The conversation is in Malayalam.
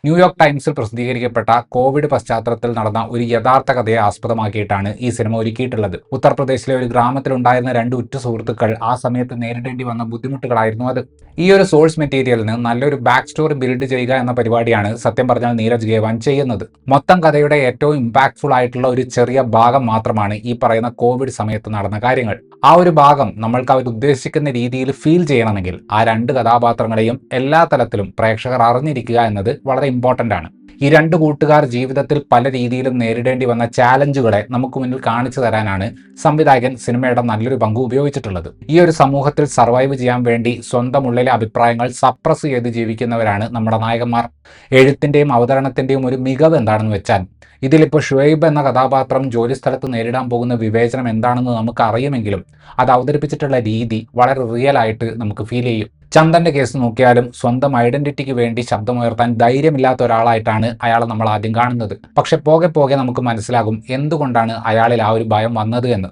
ന്യൂയോർക്ക് ടൈംസിൽ പ്രസിദ്ധീകരിക്കപ്പെട്ട കോവിഡ് പശ്ചാത്തലത്തിൽ നടന്ന ഒരു യഥാർത്ഥ കഥയെ ആസ്പദമാക്കിയിട്ടാണ് ഈ സിനിമ ഒരുക്കിയിട്ടുള്ളത്. ഉത്തർപ്രദേശിലെ ഒരു ഗ്രാമത്തിലുണ്ടായിരുന്ന രണ്ട് ഉറ്റ സുഹൃത്തുക്കൾ ആ സമയത്ത് നേരിടേണ്ടി വന്ന ബുദ്ധിമുട്ടുകളായിരുന്നു അത്. ഈ ഒരു സോഴ്സ് മെറ്റീരിയലിന് നല്ലൊരു ബാക്ക് സ്റ്റോറി ബിൽഡ് ചെയ്യുക എന്ന പരിപാടിയാണ് സത്യം പറഞ്ഞാൽ നീരജ് ഗേവാൻ ചെയ്യുന്നത്. മൊത്തം കഥയുടെ ഏറ്റവും ഇമ്പാക്ട്ഫുൾ ആയിട്ടുള്ള ഒരു ചെറിയ ഭാഗം മാത്രമാണ് ഈ പറയുന്ന കോവിഡ് സമയത്ത് നടന്ന കാര്യങ്ങൾ. ആ ഒരു ഭാഗം നമ്മൾക്ക് അവർ ഉദ്ദേശിക്കുന്ന രീതിയിൽ ഫീൽ ചെയ്യണമെങ്കിൽ ആ രണ്ട് കഥാപാത്രങ്ങളെയും എല്ലാ തലത്തിലും പ്രേക്ഷകർ അറിഞ്ഞിരിക്കുക എന്നത് വളരെ ഇമ്പോർട്ടൻ്റ് ആണ്. ഈ രണ്ട് കൂട്ടുകാർ ജീവിതത്തിൽ പല രീതിയിലും നേരിടേണ്ടി വന്ന ചാലഞ്ചുകളെ നമുക്ക് മുന്നിൽ കാണിച്ചു തരാനാണ് സംവിധായകൻ സിനിമയുടെ നല്ലൊരു പങ്ക് ഉപയോഗിച്ചിട്ടുള്ളത്. ഈ ഒരു സമൂഹത്തിൽ സർവൈവ് ചെയ്യാൻ വേണ്ടി സ്വന്തം ഉള്ളിലെ അഭിപ്രായങ്ങൾ സപ്രസ് ചെയ്ത് ജീവിക്കുന്നവരാണ് നമ്മുടെ നായകന്മാർ. എഴുത്തിൻ്റെയും അവതരണത്തിൻ്റെയും ഒരു മികവ് എന്താണെന്ന് വെച്ചാൽ, ഇതിലിപ്പോൾ ഷുഹൈബ് എന്ന കഥാപാത്രം ജോലിസ്ഥലത്ത് നേരിടാൻ പോകുന്ന വിവേചനം എന്താണെന്ന് നമുക്ക് അറിയുമെങ്കിലും അത് അവതരിപ്പിച്ചിട്ടുള്ള രീതി വളരെ റിയൽ ആയിട്ട് നമുക്ക് ഫീൽ ചെയ്യും. ചന്ദന്റെ കേസ് നോക്കിയാലും സ്വന്തം ഐഡന്റിറ്റിക്ക് വേണ്ടി ശബ്ദമുയർത്താൻ ധൈര്യമില്ലാത്ത ഒരാളായിട്ടാണ് അയാളെ നമ്മൾ ആദ്യം കാണുന്നത്. പക്ഷെ പോകെ പോകെ നമുക്ക് മനസ്സിലാകും എന്തുകൊണ്ടാണ് അയാളിൽ ആ ഒരു ഭയം വന്നത് എന്ന്.